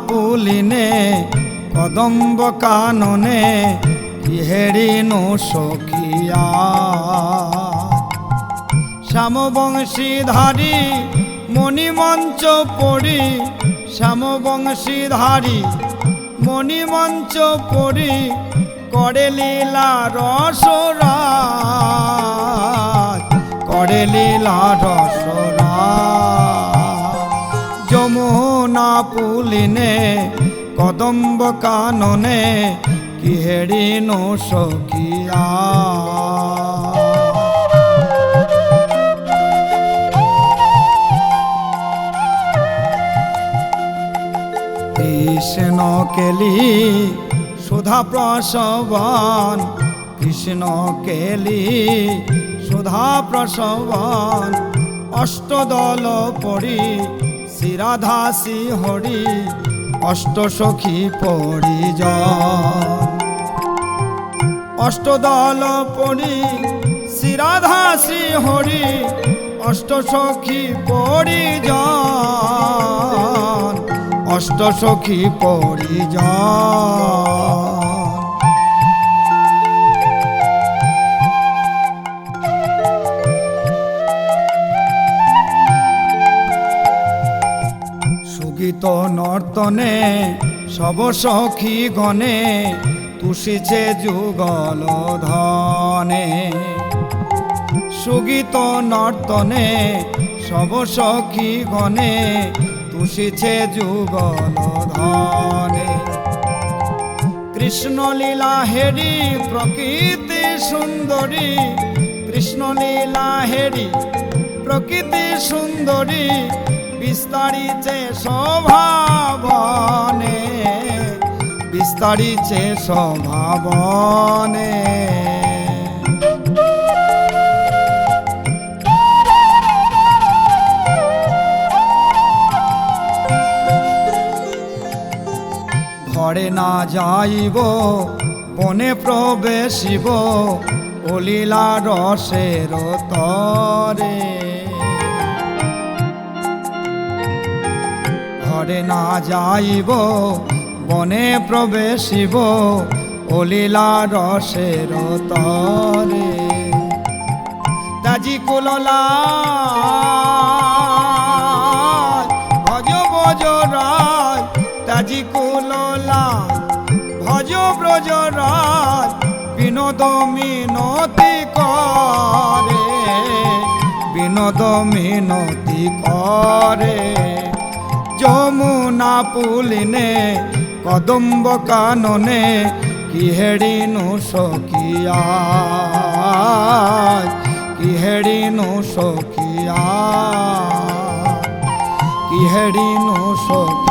পুলিনে কদম্ব কাননে হেরিনু সখিয়া শ্যামবংশীধারী মণিমঞ্চ পড়ি শ্যামবংশীধারী মণিমঞ্চ পড়ি করে লীলা রসরাজ করে লীলা রসরাজ যমুনা পুলিনে কদম্ব কাননে কি হেরিনু সখিয়া কৃষ্ণ কেলি সুধা প্রসবন কৃষ্ণ কেলি সুধা প্রসবন অষ্টদল পড়ি শ্রীরাধা শ্রীহরি অষ্টসখী পরিজন অষ্টদল পড়ি শ্রীরাধা শ্রীহরি অষ্টসখী পরিজন অষ্টসখী পরিজন সুগীত নর্তনে সব সখী গণে তুষিছে যুগল ধনে সুগীত নর্তনে সব সখী গণে তুষিছে যুগল ধনে কৃষ্ণ লীলা হেরি প্রকৃতি সুন্দরী কৃষ্ণ লীলা হেরি প্রকৃতি সুন্দরী বিস্তারিছে স্বভাবনে বিস্তারিছে স্বভাবনে ঘরে না যাইব বনে প্রবেশিব অলীলা রসের তরে ঘরে না যাইব বনে প্রবেশিব অলীলা রসের তরে তাজি কুললা ভজ ভজ রাজ তাজি কুললা ভজ ব্রজ রাজ বিনোদ মিনতি করে বিনোদ মিনতি করে যমুনা পুলিনে কদম্ব কাননে কি হেরিনু সখিয়া কি হেরিনু সখিয়া কি হেরিনু সখিয়া।